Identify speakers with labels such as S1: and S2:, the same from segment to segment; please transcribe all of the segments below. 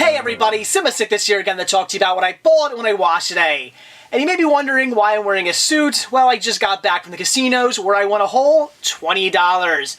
S1: Hey everybody, Sick this year again to talk to you about what I bought and what I watched today. And you may be wondering why I'm wearing a suit. Well, I just got back from the casinos where I won a whole $20,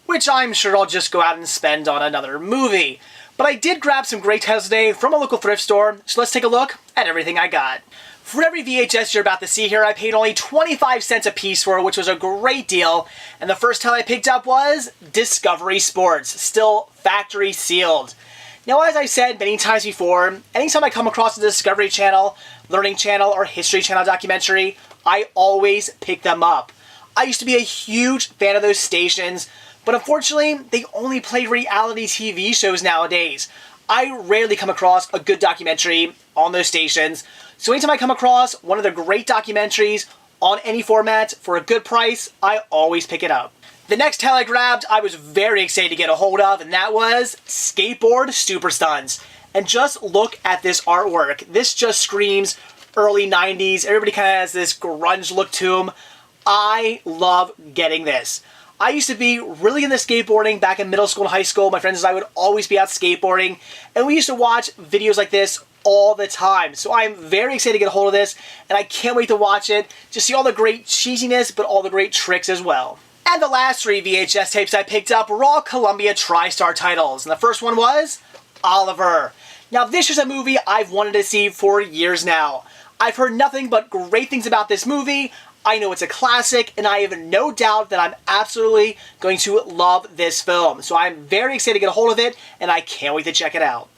S1: which I'm sure I'll just go out and spend on another movie. But I did grab some great titles today from a local thrift store, so let's take a look at everything I got. For every VHS you're about to see here, I paid only 25 cents a piece for, which was a great deal. And the first title I picked up was Discovery Sports, still factory sealed. Now, as I said many times before, anytime I come across a Discovery Channel, Learning Channel, or History Channel documentary, I always pick them up. I used to be a huge fan of those stations, but unfortunately, they only play reality TV shows nowadays. I rarely come across a good documentary on those stations, so anytime I come across one of the great documentaries on any format for a good price, I always pick it up. The next title I grabbed, I was very excited to get a hold of, and that was Skateboard Super Stunts. And just look at this artwork. This just screams early 90s. Everybody kind of has this grunge look to them. I love getting this. I used to be really into skateboarding back in middle school and high school. My friends and I would always be out skateboarding, and we used to watch videos like this all the time. So I'm very excited to get a hold of this, and I can't wait to watch it, to see all the great cheesiness, but all the great tricks as well. And the last three VHS tapes I picked up were all Columbia TriStar titles. And the first one was Oliver. Now, this is a movie I've wanted to see for years now. I've heard nothing but great things about this movie. I know it's a classic, and I have no doubt that I'm absolutely going to love this film. So I'm very excited to get a hold of it, and I can't wait to check it out.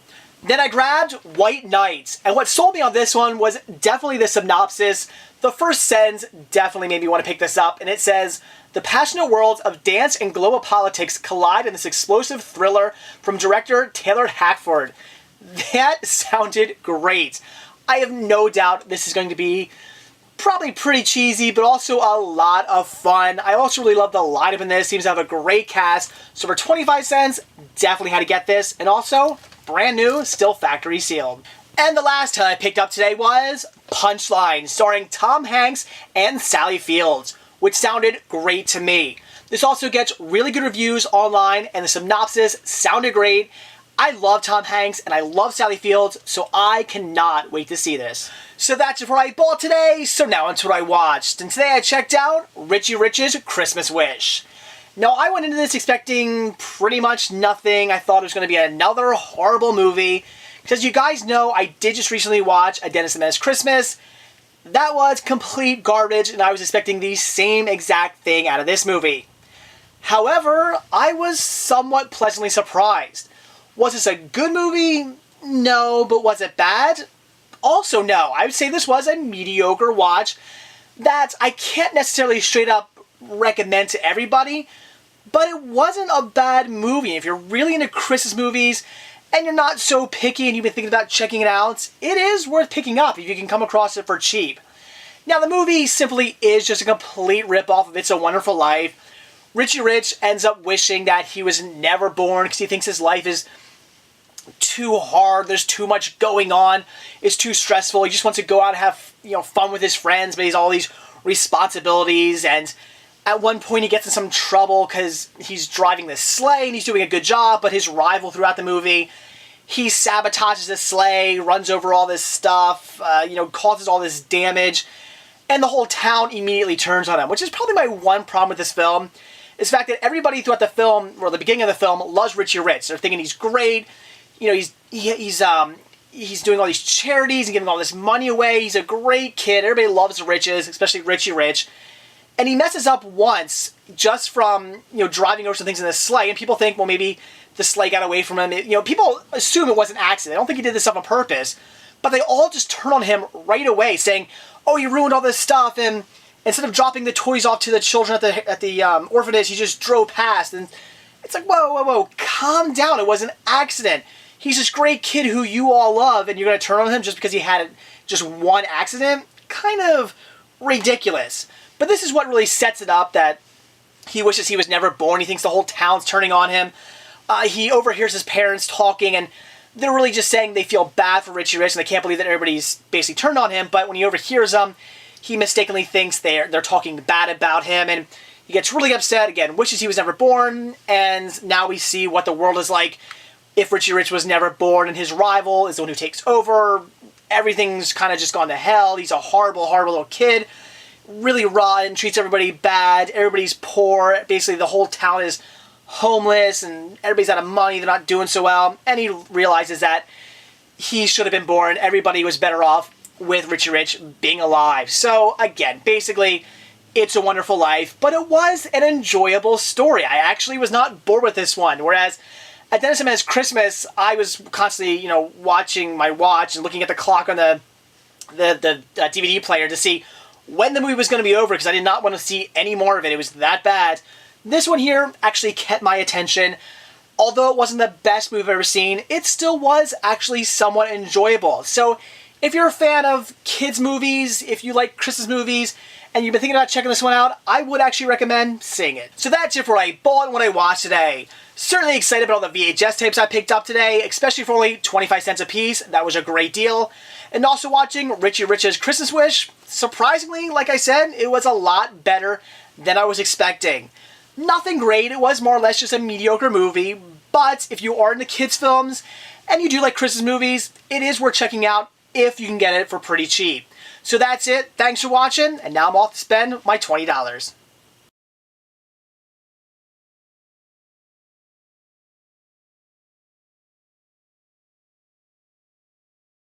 S1: Then I grabbed White Knight, and what sold me on this one was definitely the synopsis. The first sentence definitely made me want to pick this up, and it says, "The passionate worlds of dance and global politics collide in this explosive thriller from director Taylor Hackford." That sounded great. I have no doubt this is going to be probably pretty cheesy, but also a lot of fun. I also really love the lineup in this. Seems to have a great cast. So for 25 cents, definitely had to get this. And also, brand new, still factory sealed. And the last title I picked up today was Punchline, starring Tom Hanks and Sally Fields, which sounded great to me. This also gets really good reviews online, and the synopsis sounded great. I love Tom Hanks and I love Sally Fields, so I cannot wait to see this. So that's it for what I bought today, so now onto what I watched. And today I checked out Richie Rich's Christmas Wish. Now, I went into this expecting pretty much nothing. I thought it was going to be another horrible movie. Because you guys know, I did just recently watch A Dennis the Menace Christmas. That was complete garbage, and I was expecting the same exact thing out of this movie. However, I was somewhat pleasantly surprised. Was this a good movie? No, but was it bad? Also no. I would say this was a mediocre watch that I can't necessarily straight up recommend to everybody, but it wasn't a bad movie. If you're really into Christmas movies and you're not so picky and you've been thinking about checking it out, it is worth picking up if you can come across it for cheap. Now, the movie simply is just a complete ripoff of It's a Wonderful Life. Richie Rich ends up wishing that he was never born because he thinks his life is too hard, there's too much going on, it's too stressful. He just wants to go out and have, fun with his friends, but he's all these responsibilities, and at one point he gets in some trouble because he's driving this sleigh and he's doing a good job, but his rival throughout the movie, he sabotages the sleigh, runs over all this stuff, causes all this damage, and the whole town immediately turns on him, which is probably my one problem with this film, is the fact that everybody throughout the film, or the beginning of the film, loves Richie Rich. They're thinking he's great. He's doing all these charities and giving all this money away. He's a great kid. Everybody loves Riches, especially Richie Rich. And he messes up once just from, driving over some things in the sleigh. And people think, well, maybe the sleigh got away from him. People assume it was an accident. I don't think he did this stuff on purpose. But they all just turn on him right away, saying, oh, you ruined all this stuff. And instead of dropping the toys off to the children at the orphanage, he just drove past. And it's like, whoa, calm down. It was an accident. He's this great kid who you all love, and you're going to turn on him just because he had just one accident? Kind of ridiculous. But this is what really sets it up, that he wishes he was never born. He thinks the whole town's turning on him. He overhears his parents talking, and they're really just saying they feel bad for Richie Rich, and they can't believe that everybody's basically turned on him. But when he overhears them, he mistakenly thinks they're talking bad about him, and he gets really upset, again, wishes he was never born, and now we see what the world is like if Richie Rich was never born and his rival is the one who takes over, everything's kind of just gone to hell. He's a horrible, horrible little kid. Really rotten, treats everybody bad, everybody's poor. Basically, the whole town is homeless and everybody's out of money. They're not doing so well. And he realizes that he should have been born. Everybody was better off with Richie Rich being alive. So, again, basically, It's a Wonderful Life, but it was an enjoyable story. I actually was not bored with this one, whereas at Dennis the Menace Christmas, I was constantly, watching my watch and looking at the clock on the DVD player to see when the movie was going to be over, because I did not want to see any more of it. It was that bad. This one here actually kept my attention. Although it wasn't the best movie I've ever seen, it still was actually somewhat enjoyable. So if you're a fan of kids' movies, if you like Christmas movies, and you've been thinking about checking this one out, I would actually recommend seeing it. So that's it for what I bought and what I watched today. Certainly excited about all the VHS tapes I picked up today, especially for only 25 cents a piece. That was a great deal. And also watching Richie Rich's Christmas Wish. Surprisingly, like I said, it was a lot better than I was expecting. Nothing great, it was more or less just a mediocre movie, but if you are into kids' films and you do like Christmas movies, it is worth checking out if you can get it for pretty cheap. So that's it, thanks for watching, and now I'm off to spend my $20.